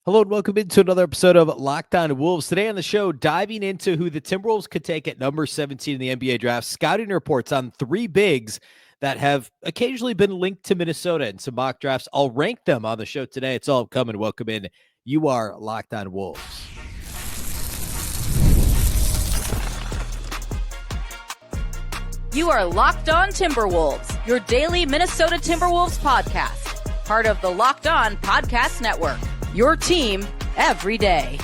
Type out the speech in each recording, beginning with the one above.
Hello and welcome into another episode of Locked On Wolves. Today on the show, diving into who the Timberwolves could take at number 17 in the NBA draft, scouting reports on three bigs that have occasionally been linked to Minnesota and some mock drafts. I'll rank them on the show today. It's all coming. Welcome in. You are Locked On Wolves. You are Locked On Timberwolves, your daily Minnesota Timberwolves podcast, part of the Locked On Podcast Network. Your team every day.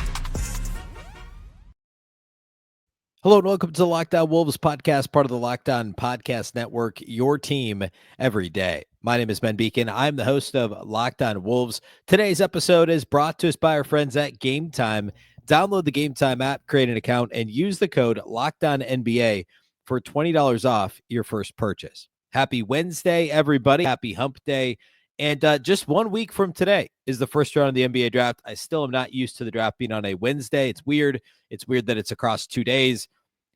Hello and welcome to the Locked On Wolves podcast, part of the Locked On Podcast Network, your team every day. My name is Ben Beecken. I'm the host of Locked On Wolves. Today's episode is brought to us by our friends at Game Time. Download the Game Time app, create an account, and use the code LOCKEDONNBA for $20 off your first purchase. Happy Wednesday, everybody. Happy Hump Day. And just 1 week from today is the first round of the NBA draft. I still am not used to the draft being on a Wednesday. It's weird. It's weird that it's across 2 days.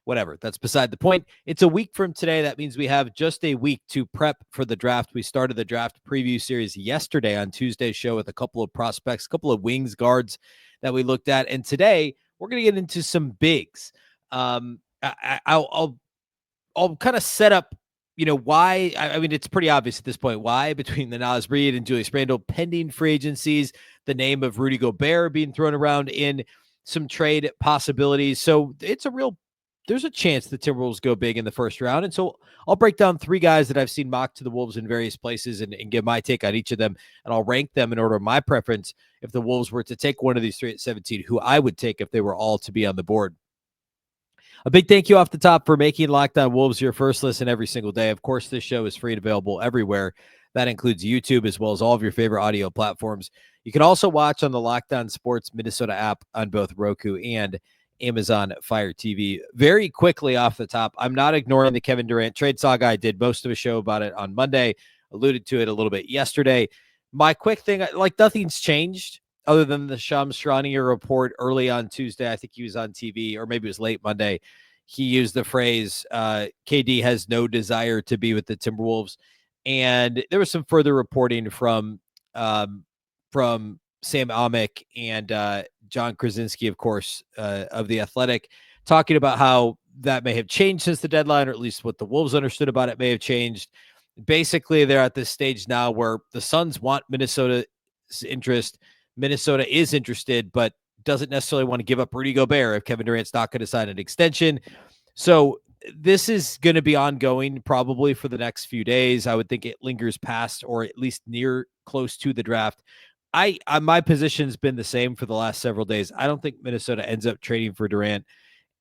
Whatever. That's beside the point. It's a week from today. That means we have just a week to prep for the draft. We started the draft preview series yesterday on Tuesday's show with a couple of prospects, a couple of wings guards that we looked at. And today we're going to get into some bigs. I'll kind of set up, why. I mean, it's pretty obvious at this point why between the Nas Reid and Julius Randle pending free agencies, the name of Rudy Gobert being thrown around in some trade possibilities. So there's a chance the Timberwolves go big in the first round. And so I'll break down three guys that I've seen mocked to the Wolves in various places and give my take on each of them. And I'll rank them in order of my preference. If the Wolves were to take one of these three at 17, who I would take if they were all to be on the board. A big thank you off the top for making Locked On Wolves your first listen every single day. Of course, this show is free and available everywhere. That includes YouTube as well as all of your favorite audio platforms. You can also watch on the Locked On Sports Minnesota app on both Roku and Amazon Fire TV. Very quickly off the top, I'm not ignoring the Kevin Durant trade saga. I did most of a show about it on Monday, alluded to it a little bit yesterday. My quick thing, nothing's changed other than the Shams Charania report early on Tuesday. I think he was on TV, or maybe it was late Monday. He used the phrase, KD has no desire to be with the Timberwolves. And there was some further reporting from Sam Amick and John Krasinski, of course, of The Athletic, talking about how that may have changed since the deadline, or at least what the Wolves understood about it may have changed. Basically, they're at this stage now where the Suns want Minnesota's interest. Minnesota is interested, but doesn't necessarily want to give up Rudy Gobert if Kevin Durant's not going to sign an extension. So this is going to be ongoing probably for the next few days. I would think it lingers past or at least near close to the draft. My position's been the same for the last several days. I don't think Minnesota ends up trading for Durant.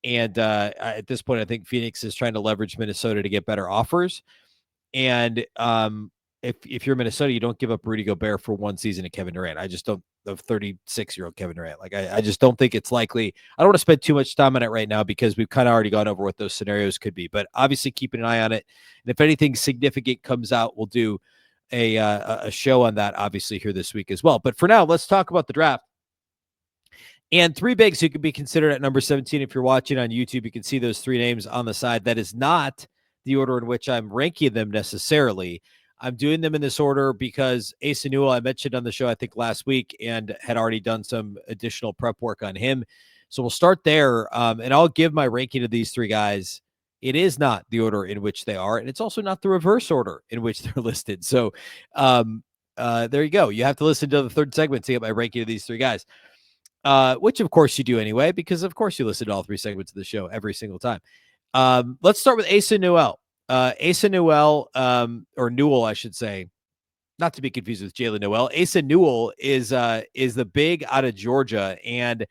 And at this point, I think Phoenix is trying to leverage Minnesota to get better offers. And if you're Minnesota, you don't give up Rudy Gobert for one season of Kevin Durant. I just don't, of 36-year-old Kevin Durant. I just don't think it's likely. I don't want to spend too much time on it right now because we've kind of already gone over what those scenarios could be. But obviously, keeping an eye on it. And if anything significant comes out, we'll do a show on that, obviously, here this week as well. But for now, let's talk about the draft. And three bigs who could be considered at number 17. If you're watching on YouTube, you can see those three names on the side. That is not the order in which I'm ranking them necessarily. I'm doing them in this order because Asa Newell, I mentioned on the show, I think last week, and had already done some additional prep work on him. So we'll start there, and I'll give my ranking of these three guys. It is not the order in which they are, and it's also not the reverse order in which they're listed. So there you go. You have to listen to the third segment to get my ranking of these three guys, which, of course, you do anyway, because, of course, you listen to all three segments of the show every single time. Let's start with Asa Newell. Asa Newell, or Newell, I should say, not to be confused with Jalen Newell. Asa Newell is the big out of Georgia, and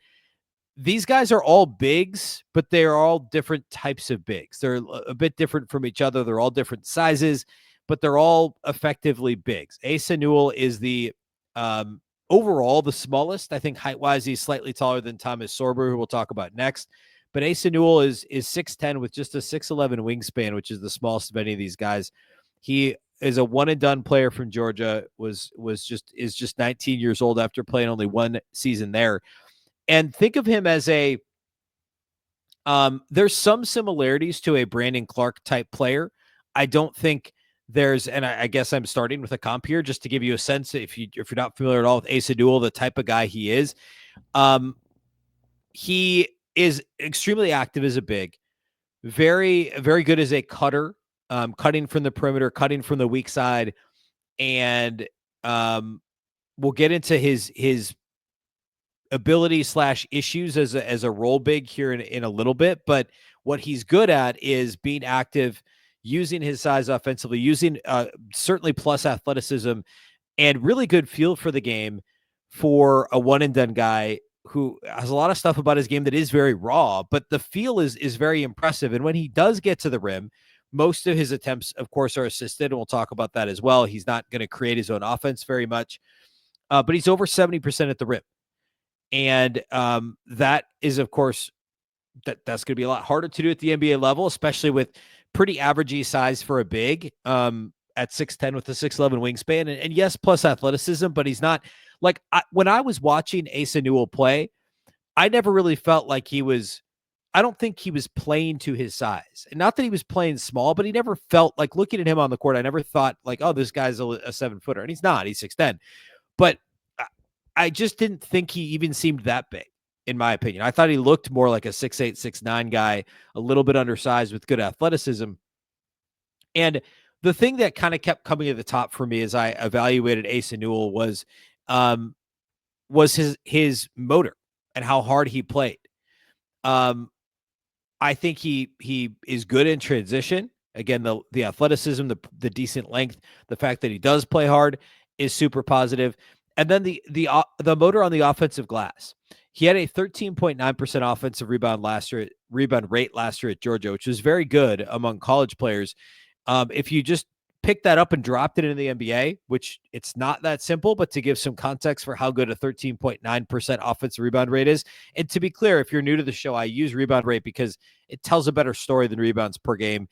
these guys are all bigs, but they are all different types of bigs. They're a bit different from each other. They're all different sizes, but they're all effectively bigs. Asa Newell is the overall the smallest. I think height-wise, he's slightly taller than Thomas Sorber, who we'll talk about next. But Asa Newell is 6'10" with just a 6'11" wingspan, which is the smallest of any of these guys. He is a one-and-done player from Georgia, is just 19 years old after playing only one season there. And think of him as there's some similarities to a Brandon Clark type player. I don't think and I guess I'm starting with a comp here just to give you a sense, if you're not familiar at all with Asa Newell, the type of guy he is. He is extremely active as a big, very, very good as a cutter, cutting from the perimeter, cutting from the weak side. And we'll get into his ability / issues as a role big here in a little bit. But what he's good at is being active, using his size offensively, using certainly plus athleticism, and really good feel for the game for a one and done guy who has a lot of stuff about his game that is very raw, but the feel is very impressive. And when he does get to the rim, most of his attempts, of course, are assisted, and we'll talk about that as well. He's not going to create his own offense very much, but he's over 70% at the rim. And that is, of course, that's going to be a lot harder to do at the NBA level, especially with pretty averagey size for a big at 6'10" with a 6'11" wingspan. And yes, plus athleticism, but he's not like when I was watching Asa Newell play, I never really felt like I don't think he was playing to his size. And not that he was playing small, but he never felt like, looking at him on the court, I never thought like, oh, this guy's a 7-footer. And he's not. He's 6'10". But I just didn't think he even seemed that big, in my opinion. I thought he looked more like a 6'8", 6'9" guy, a little bit undersized with good athleticism. And the thing that kind of kept coming to the top for me as I evaluated Asa Newell was his motor and how hard he played. I think he is good in transition. Again, the athleticism, the decent length, the fact that he does play hard is super positive. And then the motor on the offensive glass. He had a 13.9% offensive rebound rate last year at Georgia, which was very good among college players. If you just picked that up and dropped it into the NBA, which it's not that simple, but to give some context for how good a 13.9% offensive rebound rate is. And to be clear, if you're new to the show, I use rebound rate because it tells a better story than rebounds per game.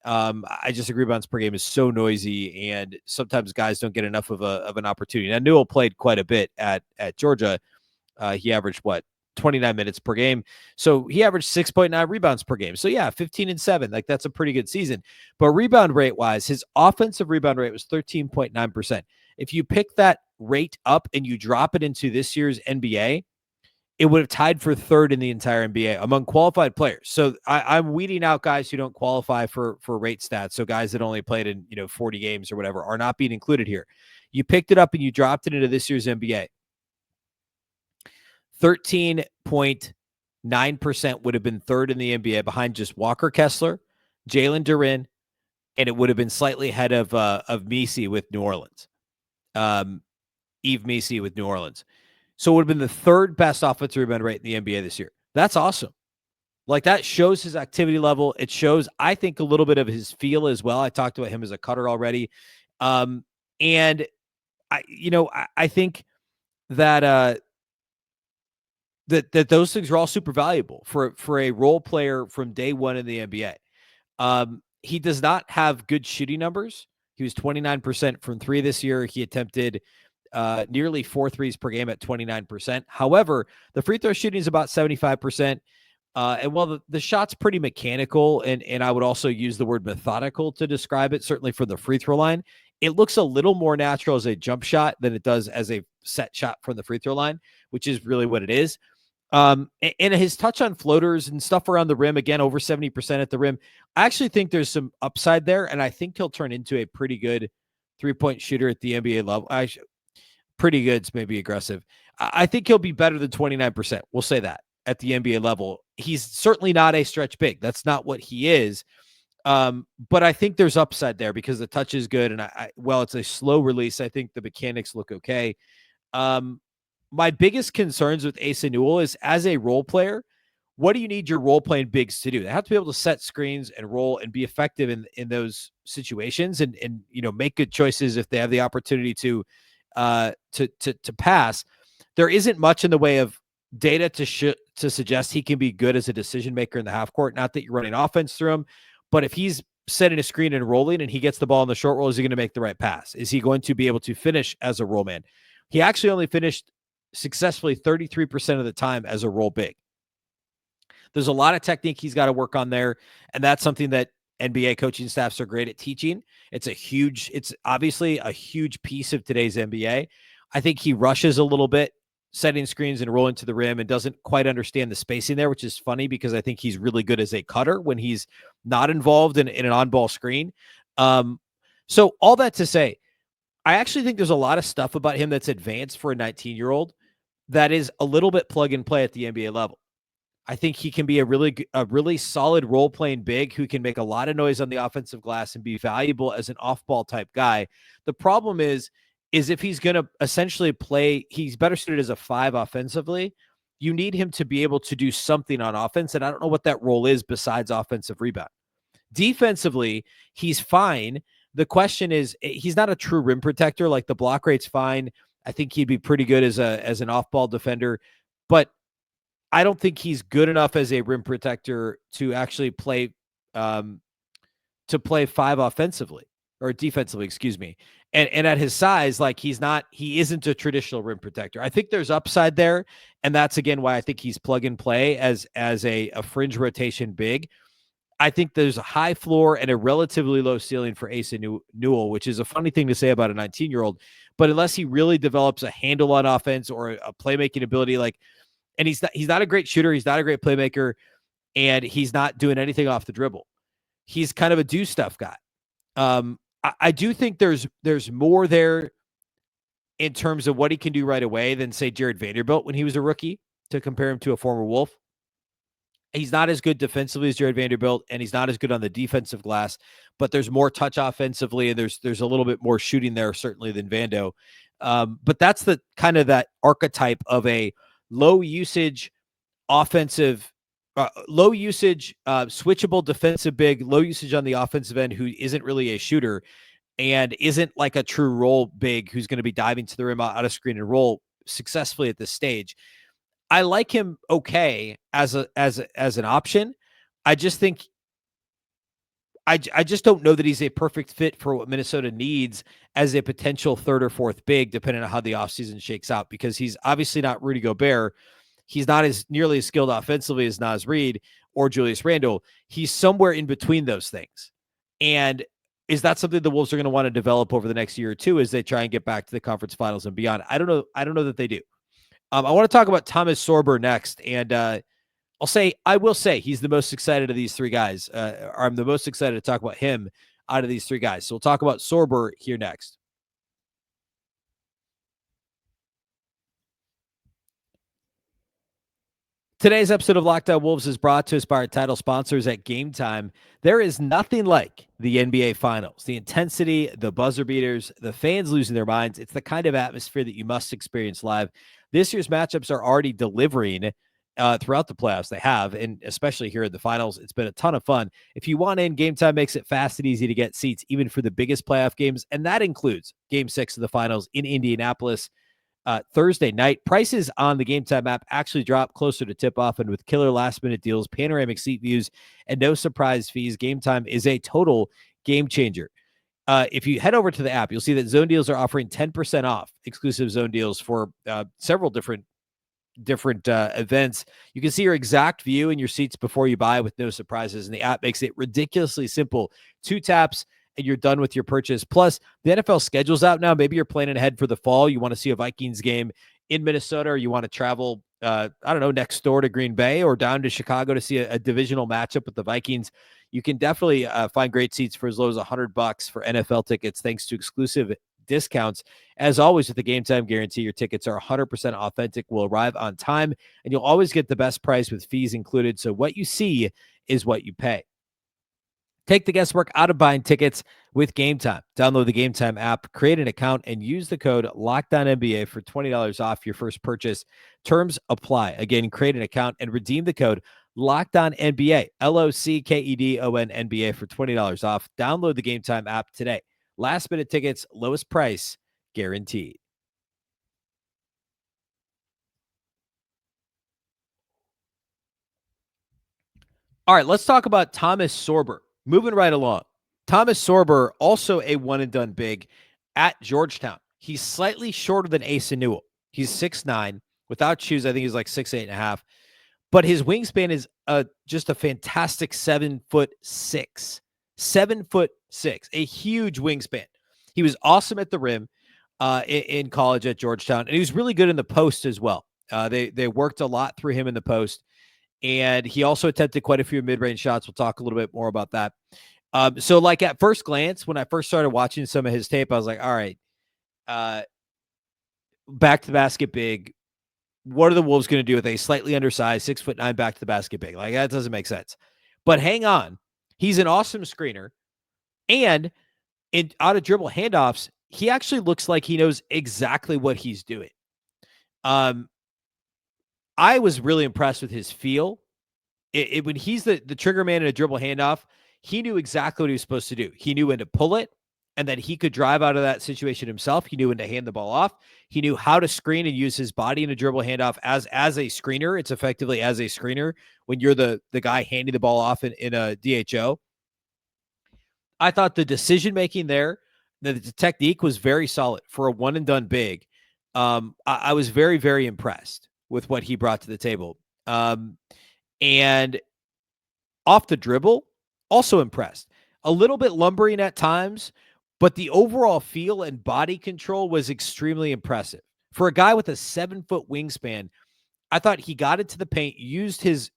I just think rebounds per game is so noisy, and sometimes guys don't get enough of an opportunity. Now, Newell played quite a bit at Georgia. He averaged 29 minutes per game. So he averaged 6.9 rebounds per game. So yeah, 15 and 7, like that's a pretty good season. But rebound rate wise, his offensive rebound rate was 13.9%. If you pick that rate up and you drop it into this year's NBA, it would have tied for third in the entire NBA among qualified players. So I'm weeding out guys who don't qualify for rate stats. So guys that only played in 40 games or whatever are not being included here. You picked it up and you dropped it into this year's NBA. 13.9% would have been third in the NBA behind just Walker Kessler, Jalen Duren, and it would have been slightly ahead of Messi with New Orleans. Eve Messi with New Orleans. So it would have been the third best offensive rebound rate in the NBA this year. That's awesome. Like, that shows his activity level. It shows, I think, a little bit of his feel as well. I talked about him as a cutter already. And I think that that those things are all super valuable for a role player from day one in the NBA. He does not have good shooting numbers. He was 29% from three this year. He attempted nearly 4 threes per game at 29%. However, the free throw shooting is about 75%. And while the shot's pretty mechanical, and I would also use the word methodical to describe it, certainly for the free throw line, it looks a little more natural as a jump shot than it does as a set shot from the free throw line, which is really what it is. And his touch on floaters and stuff around the rim, again, over 70% at the rim. I actually think there's some upside there, and I think he'll turn into a pretty good three-point shooter at the NBA level. Pretty good's maybe aggressive. I think he'll be better than 29%. We'll say that at the NBA level. He's certainly not a stretch big. That's not what he is. But I think there's upside there because the touch is good. And while it's a slow release, I think the mechanics look okay. My biggest concerns with Asa Newell is, as a role player, what do you need your role playing bigs to do? They have to be able to set screens and roll and be effective in those situations and make good choices if they have the opportunity to pass. There isn't much in the way of data to suggest he can be good as a decision maker in the half court. Not that you're running offense through him, but if he's setting a screen and rolling and he gets the ball in the short roll, is he going to make the right pass? Is he going to be able to finish as a roll man? He actually only finished successfully 33% of the time as a roll big. There's a lot of technique he's got to work on there, and that's something that NBA coaching staffs are great at teaching. It's obviously a huge piece of today's NBA. I think he rushes a little bit, setting screens and rolling to the rim, and doesn't quite understand the spacing there, which is funny because I think he's really good as a cutter when he's not involved in an on-ball screen. So all that to say, I actually think there's a lot of stuff about him that's advanced for a 19-year-old that is a little bit plug and play at the NBA level. I think he can be a really solid role-playing big who can make a lot of noise on the offensive glass and be valuable as an off-ball type guy. The problem is if he's going to essentially play, he's better suited as a 5 offensively. You need him to be able to do something on offense, and I don't know what that role is besides offensive rebound. Defensively, he's fine. The question is, he's not a true rim protector. Like, the block rate's fine. I think he'd be pretty good as an off-ball defender, but I don't think he's good enough as a rim protector to actually play 5 offensively or defensively, excuse me. And at his size, like, he isn't a traditional rim protector. I think there's upside there, and that's again why I think he's plug and play as a fringe rotation big. I think there's a high floor and a relatively low ceiling for Asa Newell, which is a funny thing to say about a 19-year-old. But unless he really develops a handle on offense or a playmaking ability, and he's not a great shooter, he's not a great playmaker, and he's not doing anything off the dribble. He's kind of a do stuff guy. I do think there's more there in terms of what he can do right away than, say, Jared Vanderbilt when he was a rookie, to compare him to a former Wolf. He's not as good defensively as Jared Vanderbilt, and he's not as good on the defensive glass, but there's more touch offensively, and there's a little bit more shooting there, certainly, than Vando. But that's the kind of that archetype of a low usage offensive, low usage, switchable defensive big, low usage on the offensive end, who isn't really a shooter and isn't like a true role big who's going to be diving to the rim out of screen and roll successfully at this stage. I like him okay as an option. I just think I just don't know that he's a perfect fit for what Minnesota needs as a potential 3rd or 4th big, depending on how the offseason shakes out, because he's obviously not Rudy Gobert. He's not nearly as skilled offensively as Reid or Julius Randle. He's somewhere in between those things. And is that something the Wolves are going to want to develop over the next year or two as they try and get back to the conference finals and beyond? I don't know that they do. I want to talk about Thomas Sorber next, and I will say he's the most excited of these 3 guys. I'm the most excited to talk about him out of these 3 guys. So we'll talk about Sorber here next. Today's episode of Locked On Wolves is brought to us by our title sponsors at Game Time. There is nothing like the NBA Finals. The intensity, the buzzer beaters, the fans losing their minds. It's the kind of atmosphere that you must experience live. This year's matchups are already delivering throughout the playoffs. They have, and especially here in the finals. It's been a ton of fun. If you want in, Game Time makes it fast and easy to get seats, even for the biggest playoff games, and that includes Game 6 of the finals in Indianapolis Thursday night. Prices on the Game Time app actually drop closer to tip-off, and with killer last-minute deals, panoramic seat views, and no surprise fees, Game Time is a total game changer. If you head over to the app, you'll see that Zone Deals are offering 10% off exclusive Zone Deals for several different events. You can see your exact view in your seats before you buy with no surprises, and the app makes it ridiculously simple. 2 taps and you're done with your purchase. Plus, the NFL schedule's out now. Maybe you're planning ahead for the fall. You want to see a Vikings game in Minnesota, or you want to travel, next door to Green Bay or down to Chicago to see a divisional matchup with the Vikings. You can definitely find great seats for as low as $100 for NFL tickets, thanks to exclusive discounts. As always, with the Game Time guarantee, your tickets are 100% authentic, will arrive on time, and you'll always get the best price with fees included. So what you see is what you pay. Take the guesswork out of buying tickets with Game Time. Download the Game Time app, create an account, and use the code LOCKDOWNNBA for $20 off your first purchase. Terms apply. Again, create an account and redeem the code LOCKDOWNNBA, LOCKEDONNBA for $20 off. Download the Game Time app today. Last minute tickets, lowest price guaranteed. All right, let's talk about Thomas Sorber. Moving right along. Thomas Sorber, also a one-and-done big at Georgetown. He's slightly shorter than Asa Newell. He's 6'9". Without shoes, I think he's like 6'8.5". But his wingspan is just a fantastic 7'6". 7'6", a huge wingspan. He was awesome at the rim in college at Georgetown, and he was really good in the post as well. They worked a lot through him in the post, and he also attempted quite a few mid-range shots. We'll talk a little bit more about that. So like at first glance, when I first started watching some of his tape, I was like, all right, back to the basket big. What are the Wolves going to do with a slightly undersized 6'9" back to the basket big? Like, that doesn't make sense. But hang on. He's an awesome screener. And out of dribble handoffs, he actually looks like he knows exactly what he's doing. I was really impressed with his feel. When he's the trigger man in a dribble handoff, he knew exactly what he was supposed to do. He knew when to pull it, and then he could drive out of that situation himself. He knew when to hand the ball off. He knew how to screen and use his body in a dribble handoff as a screener. It's effectively as a screener when you're the guy handing the ball off in a DHO. I thought the decision-making there, the technique was very solid for a one-and-done big. I was very, very impressed with what he brought to the table. And off the dribble, also impressed. A little bit lumbering at times, but the overall feel and body control was extremely impressive. For a guy with a 7-foot wingspan, I thought he got into the paint, used his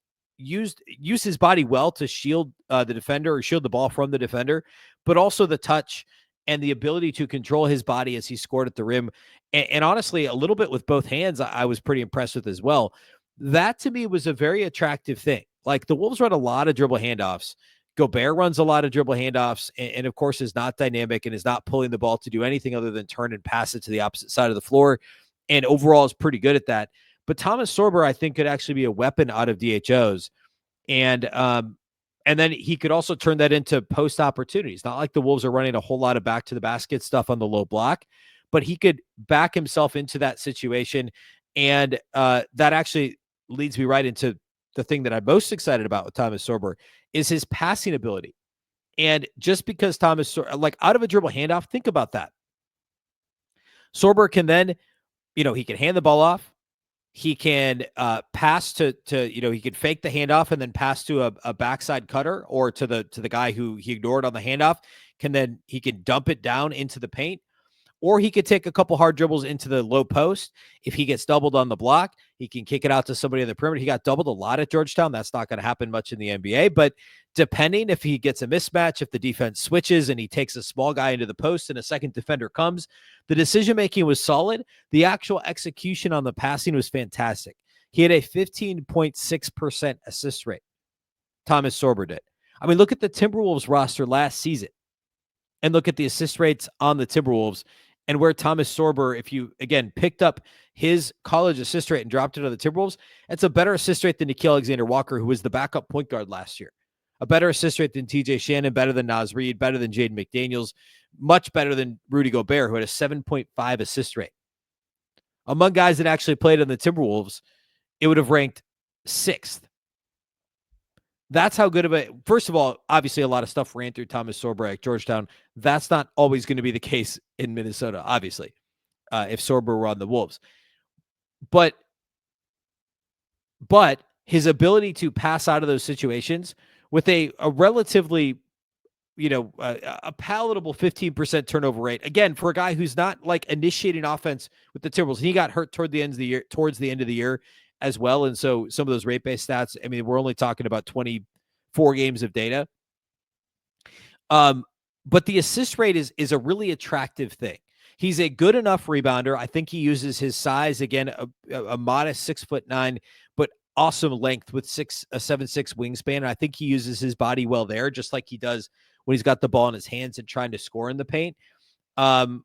body well to shield the defender or shield the ball from the defender, but also the touch and the ability to control his body as he scored at the rim. And honestly, a little bit with both hands, I was pretty impressed with as well. That to me was a very attractive thing. Like, the Wolves run a lot of dribble handoffs. Gobert runs a lot of dribble handoffs and of course is not dynamic and is not pulling the ball to do anything other than turn and pass it to the opposite side of the floor. And overall is pretty good at that. But Thomas Sorber, I think, could actually be a weapon out of DHOs. And then he could also turn that into post opportunities. Not like the Wolves are running a whole lot of back to the basket stuff on the low block, but he could back himself into that situation. And that actually leads me right into the thing that I'm most excited about with Thomas Sorber is his passing ability. And just because Thomas, like, out of a dribble handoff, think about that. Sorber can then, he can hand the ball off. He can pass to he could fake the handoff and then pass to a backside cutter or to the guy who he ignored on the handoff. He can dump it down into the paint. Or he could take a couple hard dribbles into the low post. If he gets doubled on the block, he can kick it out to somebody in the perimeter. He got doubled a lot at Georgetown. That's not going to happen much in the NBA. But depending if he gets a mismatch, if the defense switches and he takes a small guy into the post and a second defender comes, the decision-making was solid. The actual execution on the passing was fantastic. He had a 15.6% assist rate. Thomas Sorber did. I mean, look at the Timberwolves roster last season and look at the assist rates on the Timberwolves. And where Thomas Sorber, if you, again, picked up his college assist rate and dropped it on the Timberwolves, it's a better assist rate than Nickeil Alexander-Walker, who was the backup point guard last year. A better assist rate than TJ Shannon, better than Reid, better than Jaden McDaniels, much better than Rudy Gobert, who had a 7.5 assist rate. Among guys that actually played on the Timberwolves, it would have ranked 6th. That's how good of a, first of all, obviously a lot of stuff ran through Thomas Sorber at Georgetown. That's not always going to be the case in Minnesota, obviously, if Sorber were on the Wolves. But his ability to pass out of those situations with a relatively, a palatable 15% turnover rate. Again, for a guy who's not like initiating offense with the Timberwolves, he got hurt towards the end of the year as well. And so some of those rate-based stats, I mean, we're only talking about 24 games of data. But the assist rate is a really attractive thing. He's a good enough rebounder. I think he uses his size, again, a modest 6'9", but awesome length with a 7'6" wingspan. And I think he uses his body well there, just like he does when he's got the ball in his hands and trying to score in the paint. I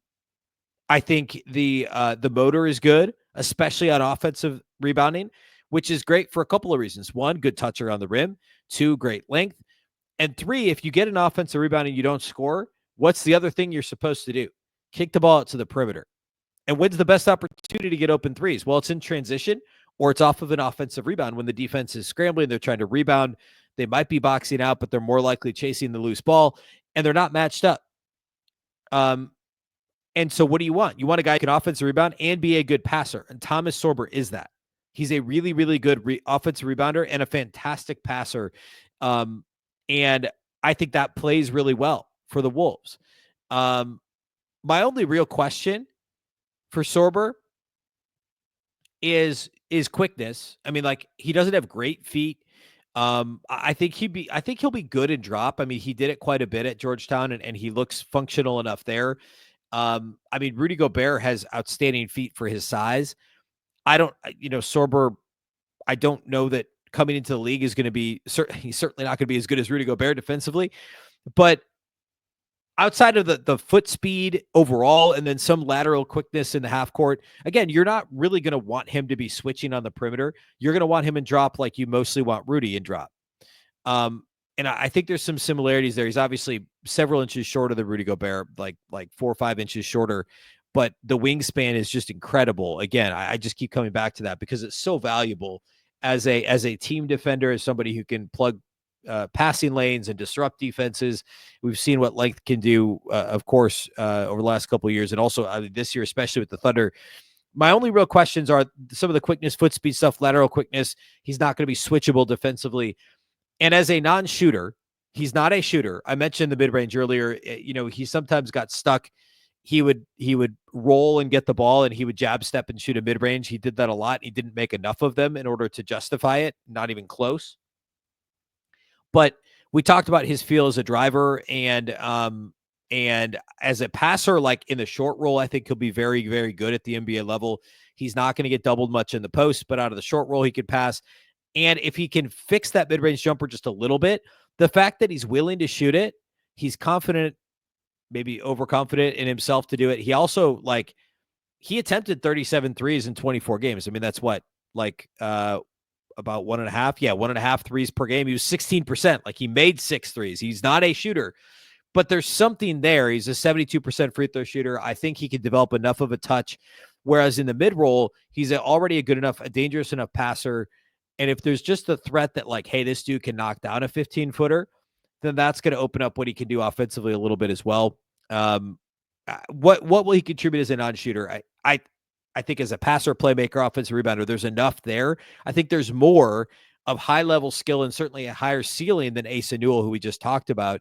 think the motor is good, especially on offensive rebounding, which is great for a couple of reasons. 1, good toucher on the rim. 2, great length. And 3, if you get an offensive rebound and you don't score, what's the other thing you're supposed to do? Kick the ball out to the perimeter. And when's the best opportunity to get open threes? Well, it's in transition or it's off of an offensive rebound when the defense is scrambling. They're trying to rebound. They might be boxing out, but they're more likely chasing the loose ball, and they're not matched up. And so what do you want? You want a guy who can offensive rebound and be a good passer. And Thomas Sorber is that. He's a really, really good offensive rebounder and a fantastic passer. And I think that plays really well for the Wolves. My only real question for Sorber is quickness. I mean, like, he doesn't have great feet. I think he'll be good in drop. I mean, he did it quite a bit at Georgetown, and he looks functional enough there. I mean, Rudy Gobert has outstanding feet for his size. Sorber, I don't know that coming into the league is going to be, he's certainly not going to be as good as Rudy Gobert defensively, but outside of the foot speed overall, and then some lateral quickness in the half court, again, you're not really going to want him to be switching on the perimeter. You're going to want him in drop like you mostly want Rudy in drop. And I think there's some similarities there. He's obviously several inches shorter than Rudy Gobert, like 4 or 5 inches shorter, but the wingspan is just incredible. Again, I just keep coming back to that because it's so valuable as a team defender, as somebody who can plug passing lanes and disrupt defenses. We've seen what length can do, of course, over the last couple of years, and also this year, especially with the Thunder. My only real questions are some of the quickness, foot speed stuff, lateral quickness. He's not going to be switchable defensively. And as a non-shooter, he's not a shooter. I mentioned the mid-range earlier. He sometimes got stuck. He would roll and get the ball, and he would jab step and shoot a mid-range. He did that a lot. He didn't make enough of them in order to justify it, not even close. But we talked about his feel as a driver, and as a passer, like in the short roll, I think he'll be very, very good at the NBA level. He's not going to get doubled much in the post, but out of the short roll, he could pass. And if he can fix that mid-range jumper just a little bit, the fact that he's willing to shoot it, he's confident, maybe overconfident in himself to do it. He also, he attempted 37 threes in 24 games. I mean, that's what, about 1.5? Yeah, 1.5 threes per game. He was 16%. Like, he made 6 threes. He's not a shooter, but there's something there. He's a 72% free throw shooter. I think he could develop enough of a touch. Whereas in the mid-roll, he's already a dangerous enough passer. And if there's just a threat that, like, hey, this dude can knock down a 15-footer, then that's going to open up what he can do offensively a little bit as well. What will he contribute as a non-shooter? I think as a passer, playmaker, offensive rebounder, there's enough there. I think there's more of high-level skill and certainly a higher ceiling than Asa Newell, who we just talked about.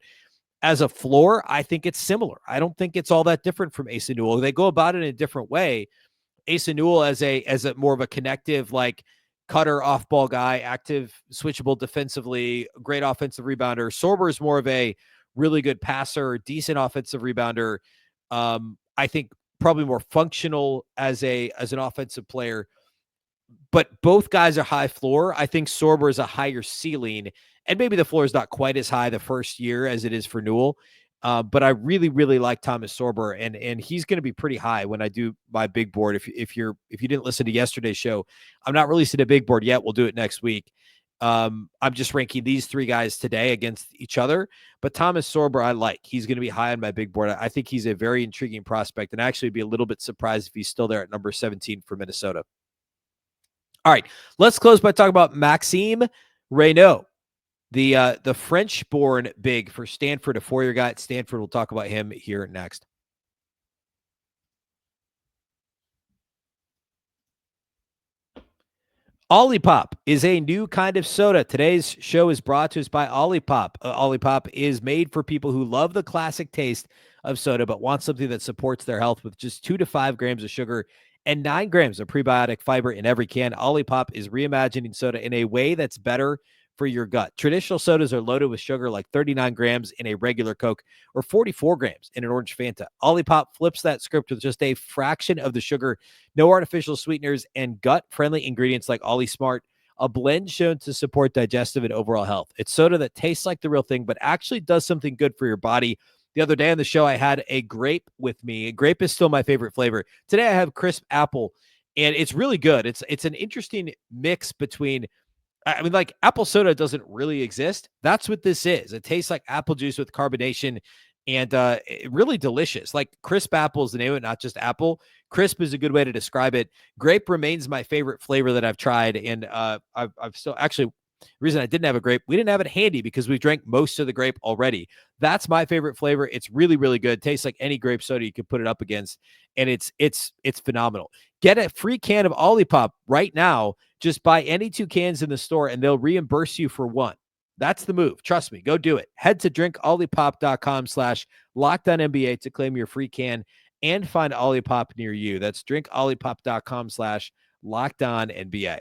As a floor, I think it's similar. I don't think it's all that different from Asa Newell. They go about it in a different way. Asa Newell as a more of a connective, like, cutter, off-ball guy, active, switchable defensively, great offensive rebounder. Sorber is more of a really good passer, decent offensive rebounder. I think probably more functional as an offensive player. But both guys are high floor. I think Sorber is a higher ceiling, and maybe the floor is not quite as high the first year as it is for Newell. But I really, really like Thomas Sorber, and he's going to be pretty high when I do my big board. If you didn't listen to yesterday's show, I'm not releasing a big board yet. We'll do it next week. I'm just ranking these 3 guys today against each other. But Thomas Sorber, I like. He's going to be high on my big board. I think he's a very intriguing prospect, and actually be a little bit surprised if he's still there at number 17 for Minnesota. All right, let's close by talking about Maxime Raynaud. The French-born big for Stanford, a 4-year guy at Stanford. We'll talk about him here next. OLIPOP is a new kind of soda. Today's show is brought to us by OLIPOP. OLIPOP is made for people who love the classic taste of soda but want something that supports their health with just 2 to 5 grams of sugar and 9 grams of prebiotic fiber in every can. OLIPOP is reimagining soda in a way that's better for your gut. Traditional sodas are loaded with sugar, like 39 grams in a regular Coke or 44 grams in an orange Fanta. OLIPOP flips that script with just a fraction of the sugar, no artificial sweeteners, and gut-friendly ingredients like OliSmart, a blend shown to support digestive and overall health. It's soda that tastes like the real thing, but actually does something good for your body. The other day on the show, I had a grape with me. Grape is still my favorite flavor. Today, I have crisp apple, and it's really good. It's an interesting mix between, I mean, like, apple soda doesn't really exist. That's what this is. It tastes like apple juice with carbonation, and really delicious. Like, crisp apple is the name of it, not just apple. Crisp is a good way to describe it. Grape remains my favorite flavor that I've tried, and I've still, actually, the reason I didn't have a grape, we didn't have it handy because we drank most of the grape already. That's my favorite flavor. It's really, really good. Tastes like any grape soda you could put it up against, and it's phenomenal. Get a free can of OLIPOP right now. Just buy any 2 cans in the store, and they'll reimburse you for 1. That's the move. Trust me. Go do it. Head to drinkolipop.com/LockedOnNBA to claim your free can and find Olipop near you. That's drinkolipop.com/LockedOnNBA.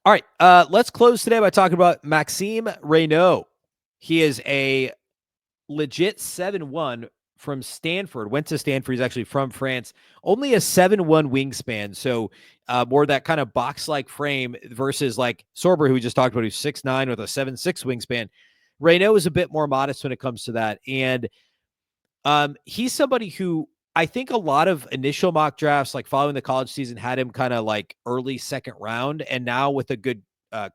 All right. Let's close today by talking about Maxime Raynaud. He is a legit 7'1" from Stanford. Went to Stanford. He's actually from France. Only a 7'1" wingspan. So more that kind of box-like frame versus like Sorber, who we just talked about, who's 6'9" with a 7'6" wingspan. Raynaud is a bit more modest when it comes to that. And he's somebody who I think a lot of initial mock drafts, like following the college season, had him kind of like early second round. And now with a good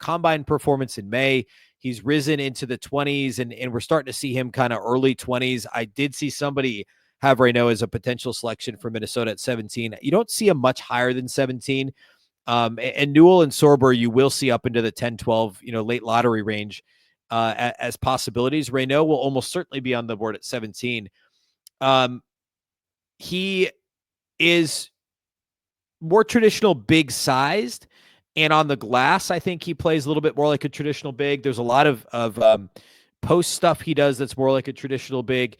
combine performance in May, he's risen into the 20s, and we're starting to see him kind of early 20s. I did see somebody have Raynaud as a potential selection for Minnesota at 17. You don't see him much higher than 17. And Newell and Sorber, you will see up into the 10, 12, late lottery range as possibilities. Raynaud will almost certainly be on the board at 17. He is more traditional big sized, and on the glass, I think he plays a little bit more like a traditional big. There's a lot of post stuff he does that's more like a traditional big.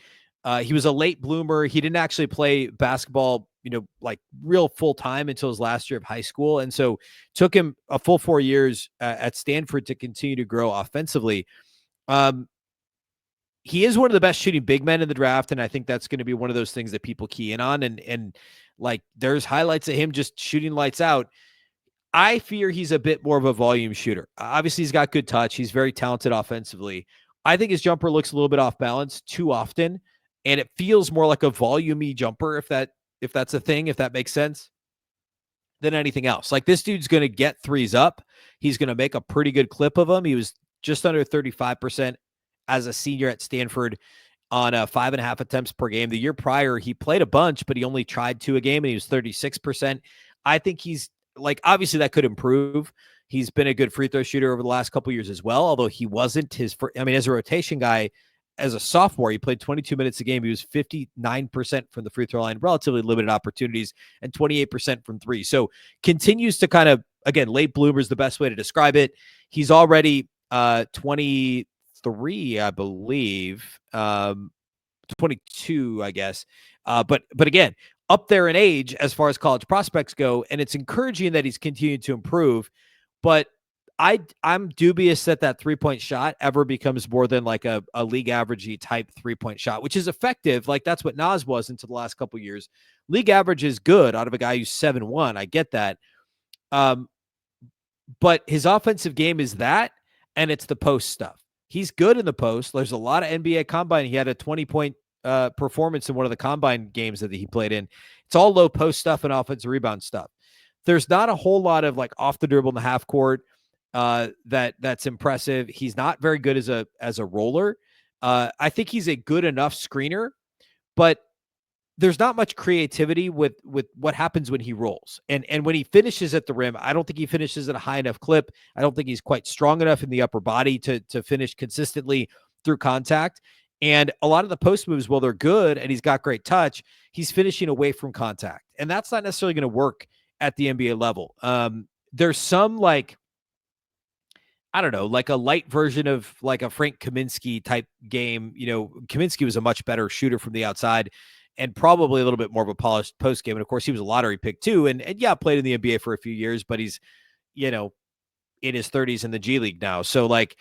He was a late bloomer. He didn't actually play basketball, like real full time until his last year of high school. And so took him a full 4 years at Stanford to continue to grow offensively. He is one of the best shooting big men in the draft, and I think that's going to be one of those things that people key in on. And like there's highlights of him just shooting lights out. I fear he's a bit more of a volume shooter. Obviously, he's got good touch. He's very talented offensively. I think his jumper looks a little bit off balance too often, and it feels more like a volume-y jumper, if that's a thing, if that makes sense, than anything else. Like this dude's going to get threes up. He's going to make a pretty good clip of them. He was just under 35% as a senior at Stanford on 5.5 attempts per game. The year prior, he played a bunch, but he only tried 2 a game, and he was 36%. I think he's like, obviously that could improve. He's been a good free throw shooter over the last couple of years as well, although he wasn't as a rotation guy, as a sophomore, he played 22 minutes a game. He was 59% from the free throw line, relatively limited opportunities, and 28% from three. So continues to kind of, again, late bloomer is the best way to describe it. He's already 23, I believe, 22, I guess. But again, up there in age as far as college prospects go, and it's encouraging that he's continued to improve. But I'm dubious that 3-point shot ever becomes more than like a league averagey type 3-point shot, which is effective. Like that's what Nas was into the last couple of years. League average is good out of a guy who's 7'1". I get that. But his offensive game is that, and it's the post stuff. He's good in the post. There's a lot of NBA combine. He had a 20-point performance in one of the combine games that he played in. It's all low post stuff and offensive rebound stuff. There's not a whole lot of like off the dribble in the half court that's impressive. He's not very good as a roller. I think he's a good enough screener, but there's not much creativity with what happens when he rolls. And when he finishes at the rim, I don't think he finishes at a high enough clip. I don't think he's quite strong enough in the upper body to finish consistently through contact. And a lot of the post moves, while they're good and he's got great touch, he's finishing away from contact. And that's not necessarily going to work at the NBA level. There's some like, I don't know, like a light version of like a Frank Kaminsky type game. Kaminsky was a much better shooter from the outside and probably a little bit more of a polished post game. And of course he was a lottery pick too. And yeah, played in the NBA for a few years, but he's, in his 30s in the G League now. So like,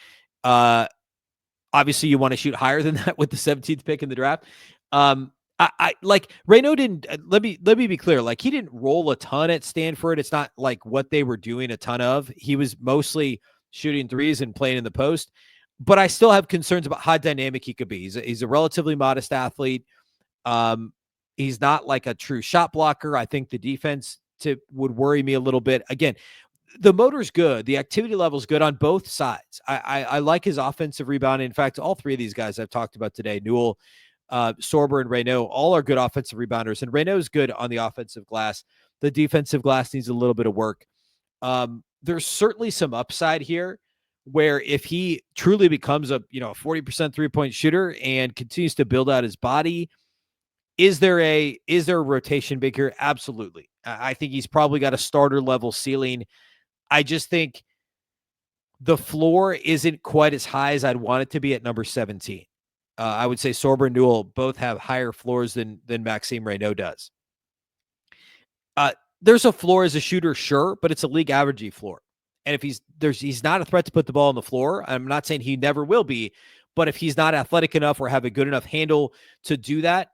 obviously you want to shoot higher than that with the 17th pick in the draft. I like Raynaud didn't, let me be clear. Like he didn't roll a ton at Stanford. It's not like what they were doing a ton of. He was mostly shooting threes and playing in the post, but I still have concerns about how dynamic he could be. He's a relatively modest athlete. He's not like a true shot blocker. I think the defense would worry me a little bit. Again, the motor's good. The activity level's good on both sides. I like his offensive rebounding. In fact, all three of these guys I've talked about today, Newell, Sorber, and Raynaud, all are good offensive rebounders. And Raynaud's good on the offensive glass. The defensive glass needs a little bit of work. There's certainly some upside here where if he truly becomes a 40% 3-point shooter and continues to build out his body, Is there a rotation big here? Absolutely. I think he's probably got a starter level ceiling. I just think the floor isn't quite as high as I'd want it to be at number 17. I would say Sorber and Newell both have higher floors than Maxime Raynaud does. There's a floor as a shooter, sure, but it's a league averaging floor. And if he's not a threat to put the ball on the floor, I'm not saying he never will be, but if he's not athletic enough or have a good enough handle to do that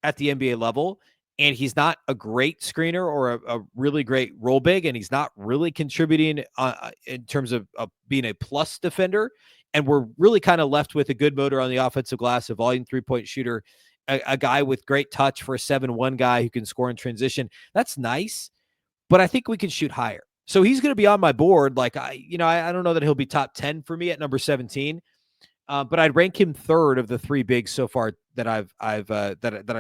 at the NBA level, and he's not a great screener or a really great roll big, and he's not really contributing in terms of being a plus defender, and we're really kind of left with a good motor on the offensive glass, a volume three-point shooter, a guy with great touch for a 7-1 guy who can score in transition. That's nice, but I think we can shoot higher. So he's going to be on my board. Like I don't know that he'll be top 10 for me at number 17. But I'd rank him third of the three bigs so far that I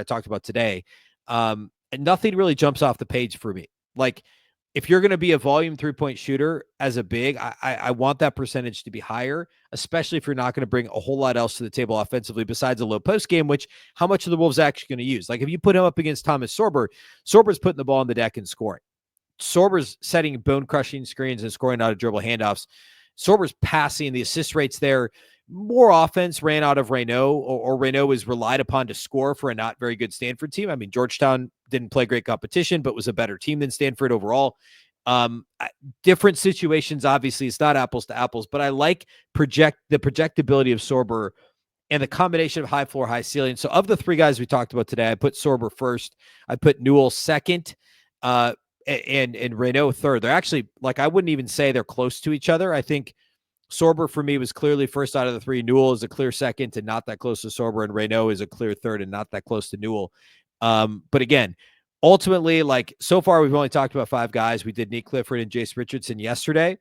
talked about today. And nothing really jumps off the page for me. Like if you're going to be a volume 3-point shooter as a big, I want that percentage to be higher, especially if you're not going to bring a whole lot else to the table offensively besides a low post game, which how much are the Wolves actually going to use? Like if you put him up against Thomas Sorber, Sorber's putting the ball on the deck and scoring. Sorber's setting bone-crushing screens and scoring out of dribble handoffs. Sorber's passing, the assist rates there. More offense ran out of Raynaud, or Raynaud was relied upon to score for a not very good Stanford team. I mean, Georgetown didn't play great competition, but was a better team than Stanford overall. Different situations, obviously, it's not apples to apples, but I like the projectability of Sorber and the combination of high floor, high ceiling. So of the three guys we talked about today, I put Sorber first. I put Newell second. And Raynaud third. They're actually, like, I wouldn't even say they're close to each other. I think Sorber for me was clearly first out of the three. Newell is a clear second and not that close to Sorber, and Raynaud is a clear third and not that close to Newell. But again, ultimately, like so far, we've only talked about five guys. We did Nick Clifford and Jace Richardson yesterday.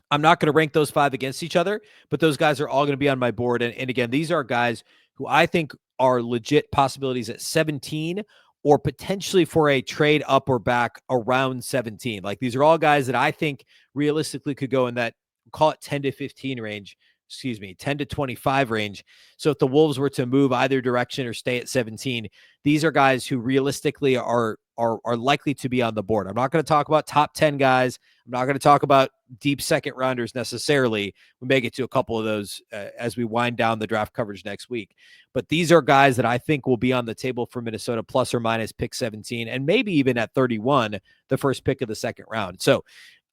I'm not going to rank those five against each other, but those guys are all going to be on my board. And again, these are guys who I think are legit possibilities at 17 or potentially for a trade up or back around 17. Like these are all guys that I think realistically could go in that, call it 10 to 15 range, 10 to 25 range. So if the Wolves were to move either direction or stay at 17, these are guys who realistically are likely to be on the board. I'm not going to talk about top 10 guys. I'm not going to talk about deep second rounders necessarily. We may get to a couple of those as we wind down the draft coverage next week. But these are guys that I think will be on the table for Minnesota plus or minus pick 17 and maybe even at 31, the first pick of the second round. So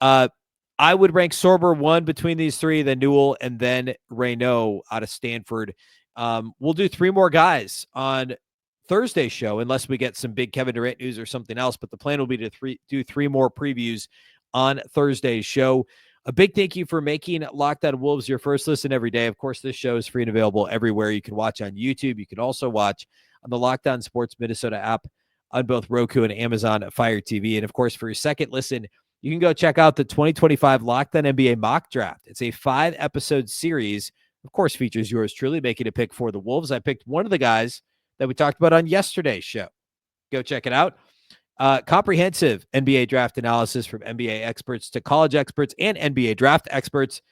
I would rank Sorber one between these three, then Newell, and then Raynaud out of Stanford. We'll do three more guys on Thursday's show, unless we get some big Kevin Durant news or something else. But the plan will be to do three more previews on Thursday's show. A big thank you for making Locked On Wolves your first listen every day. Of course, this show is free and available everywhere. You can watch on YouTube. You can also watch on the Locked On Sports Minnesota app on both Roku and Amazon Fire TV. And of course, for your second listen, you can go check out the 2025 Locked On NBA Mock Draft. It's a 5-episode series, of course, features yours truly making a pick for the Wolves. I picked one of the guys that we talked about on yesterday's show. Go check it out. Comprehensive NBA draft analysis from NBA experts to college experts and NBA draft experts.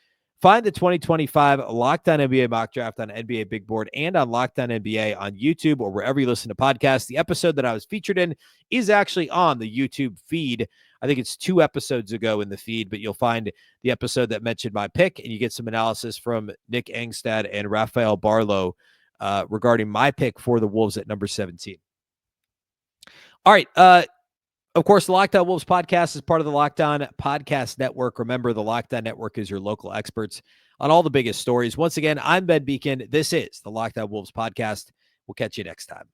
Find the 2025 Locked On NBA Mock Draft on NBA Big Board and on Locked On NBA on YouTube or wherever you listen to podcasts. The episode that I was featured in is actually on the YouTube feed. I think it's 2 episodes ago in the feed, but you'll find the episode that mentioned my pick, and you get some analysis from Nick Engstad and Raphael Barlow regarding my pick for the Wolves at number 17. All right. Of course, the Locked On Wolves podcast is part of the Locked On Podcast Network. Remember, the Locked On Network is your local experts on all the biggest stories. Once again, I'm Ben Beecken. This is the Locked On Wolves podcast. We'll catch you next time.